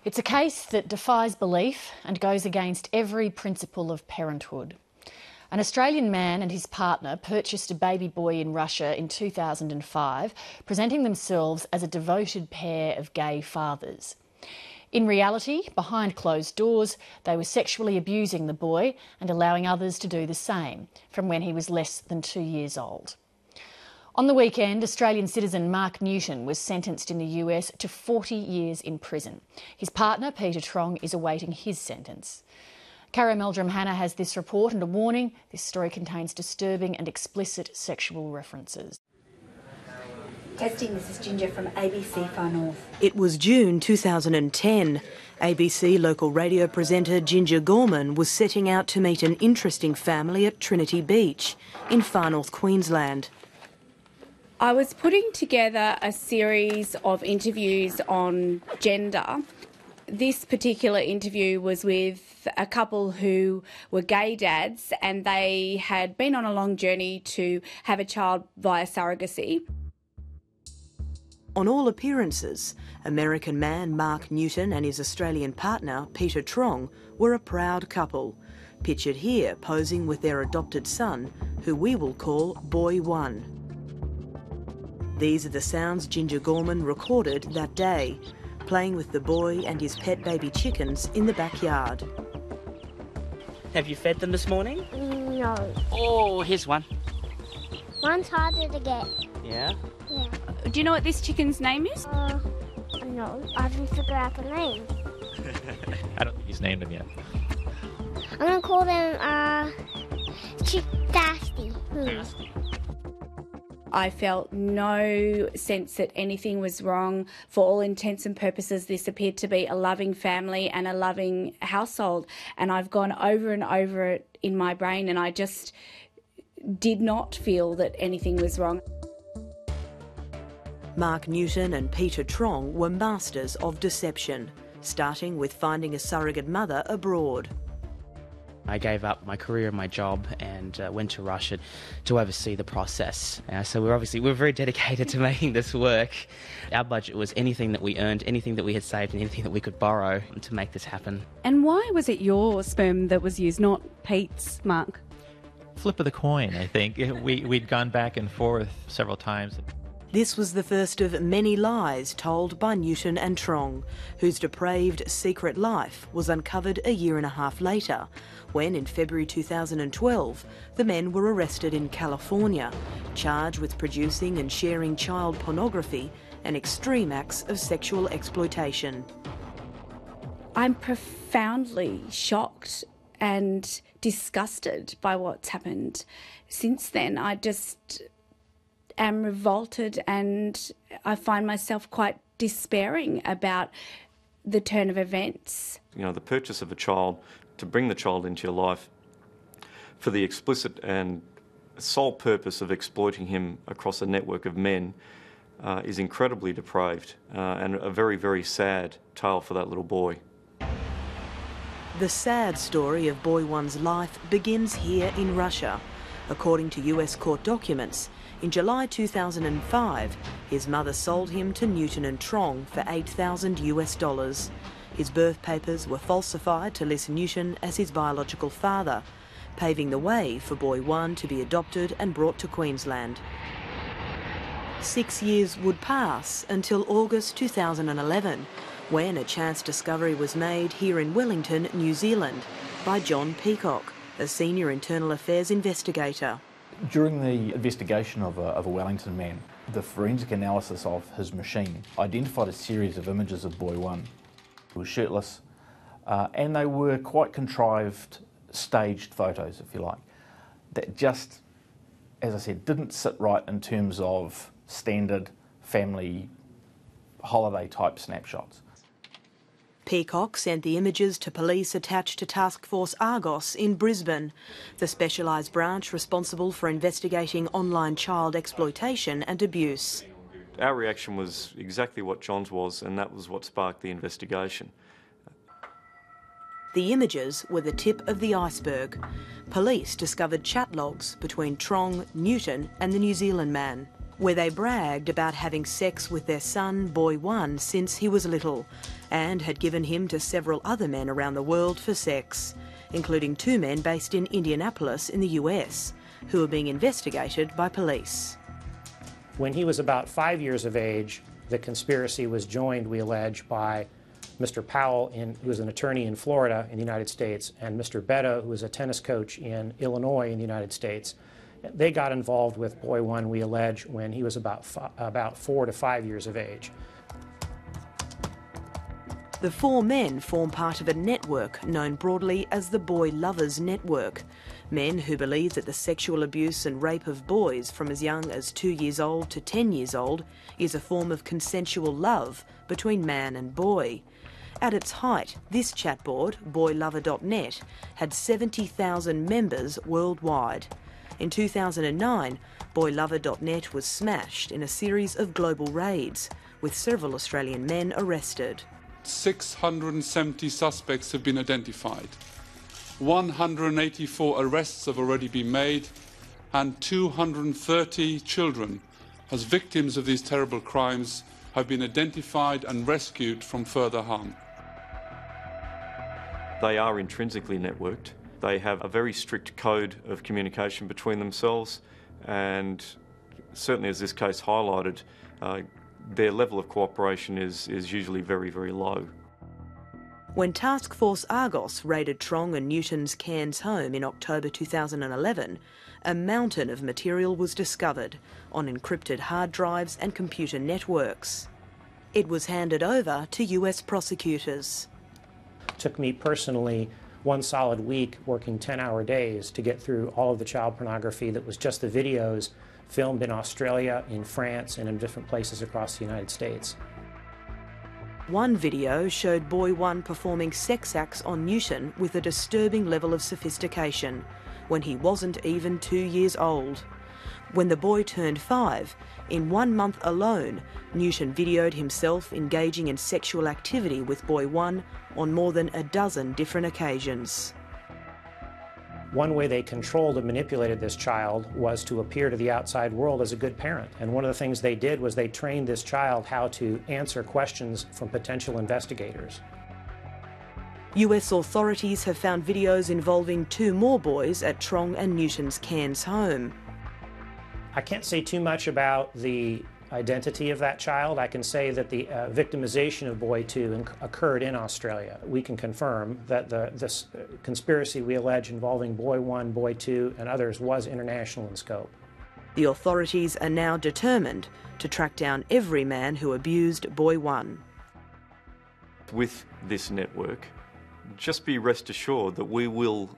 It's a case that defies belief and goes against every principle of parenthood. An Australian man and his partner purchased a baby boy in Russia in 2005, presenting themselves as a devoted pair of gay fathers. In reality, behind closed doors, they were sexually abusing the boy and allowing others to do the same from when he was less than 2 years old. On the weekend, Australian citizen Mark Newton was sentenced in the US to 40 years in prison. His partner, Peter Trong, is awaiting his sentence. Cara Meldrum Hannah has this report and a warning: this story contains disturbing and explicit sexual references. Testing, this is Ginger from ABC Far North. It was June 2010. ABC local radio presenter Ginger Gorman was setting out to meet an interesting family at Trinity Beach in Far North Queensland. I was putting together a series of interviews on gender. This particular interview was with a couple who were gay dads, and they had been on a long journey to have a child via surrogacy. On all appearances, American man Mark Newton and his Australian partner Peter Trong were a proud couple, pictured here posing with their adopted son, who we will call Boy One. These are the sounds Ginger Gorman recorded that day, playing with the boy and his pet baby chickens in the backyard. Have you fed them this morning? No. Oh, here's one. One's harder to get. Yeah? Yeah. Do you know what this chicken's name is? No, I haven't figured out the name. I don't think he's named him yet. I'm going to call them, Chick Dasty. I felt no sense that anything was wrong. For all intents and purposes, this appeared to be a loving family and a loving household. And I've gone over and over it in my brain, and I just did not feel that anything was wrong. Mark Newton and Peter Trong were masters of deception, starting with finding a surrogate mother abroad. I gave up my career and my job and went to Russia to oversee the process. So we're very dedicated to making this work. Our budget was anything that we earned, anything that we had saved, and anything that we could borrow to make this happen. And why was it your sperm that was used, not Pete's, Mark? Flip of the coin, I think. We'd gone back and forth several times. This was the first of many lies told by Newton and Trong, whose depraved secret life was uncovered a year and a half later, when in February 2012 the men were arrested in California, charged with producing and sharing child pornography and extreme acts of sexual exploitation. I'm profoundly shocked and disgusted by what's happened. Since then, I just am revolted, and I find myself quite despairing about the turn of events. You know, the purchase of a child, to bring the child into your life for the explicit and sole purpose of exploiting him across a network of men is incredibly depraved and a very, very sad tale for that little boy. The sad story of Boy One's life begins here in Russia. According to US court documents, in July 2005, his mother sold him to Newton and Trong for $8,000. His birth papers were falsified to list Newton as his biological father, paving the way for Boy One to be adopted and brought to Queensland. 6 years would pass until August 2011, when a chance discovery was made here in Wellington, New Zealand, by John Peacock, a senior internal affairs investigator. During the investigation of a Wellington man, the forensic analysis of his machine identified a series of images of Boy One. He was shirtless, and they were quite contrived, staged photos, if you like, that just, as I said, didn't sit right in terms of standard family holiday type snapshots. Peacock sent the images to police attached to Task Force Argos in Brisbane, the specialised branch responsible for investigating online child exploitation and abuse. Our reaction was exactly what John's was, and that was what sparked the investigation. The images were the tip of the iceberg. Police discovered chat logs between Trong, Newton and the New Zealand man. where they bragged about having sex with their son, Boy One, since he was little, and had given him to several other men around the world for sex, including 2 men based in Indianapolis in the US, who are being investigated by police. When he was about 5 years of age, the conspiracy was joined, we allege, by Mr. Powell, who was an attorney in Florida in the United States, and Mr. Betta, who was a tennis coach in Illinois in the United States. They got involved with Boy One, we allege, when he was about 4 to 5 years of age. The 4 men form part of a network known broadly as the Boy Lovers Network. Men who believe that the sexual abuse and rape of boys from as young as 2 years old to 10 years old is a form of consensual love between man and boy. At its height, this chat board, boylover.net, had 70,000 members worldwide. In 2009, boylover.net was smashed in a series of global raids, with several Australian men arrested. 670 suspects have been identified. 184 arrests have already been made, and 230 children, as victims of these terrible crimes, have been identified and rescued from further harm. They are intrinsically networked. They have a very strict code of communication between themselves, and certainly as this case highlighted, their level of cooperation is usually very, very low. When Task Force Argos raided Trong and Newton's Cairns home in October 2011, a mountain of material was discovered on encrypted hard drives and computer networks. It was handed over to US prosecutors. It took me personally 1 solid week working 10-hour days to get through all of the child pornography that was just the videos filmed in Australia, in France, and in different places across the United States. One video showed Boy One performing sex acts on Newton with a disturbing level of sophistication when he wasn't even 2 years old. When the boy turned 5, in 1 month alone, Newton videoed himself engaging in sexual activity with Boy One on more than a dozen different occasions. One way they controlled and manipulated this child was to appear to the outside world as a good parent. And one of the things they did was they trained this child how to answer questions from potential investigators. US authorities have found videos involving 2 more boys at Trong and Newton's Cairns home. I can't say too much about the identity of that child. I can say that the victimization of Boy 2 occurred in Australia. We can confirm that this conspiracy we allege involving Boy 1, Boy 2 and others was international in scope. The authorities are now determined to track down every man who abused Boy 1. With this network, just be rest assured that we will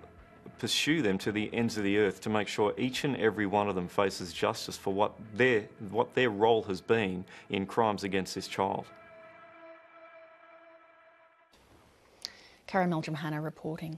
pursue them to the ends of the earth to make sure each and every one of them faces justice for what their role has been in crimes against this child. Karen Meldrum-Hanna reporting.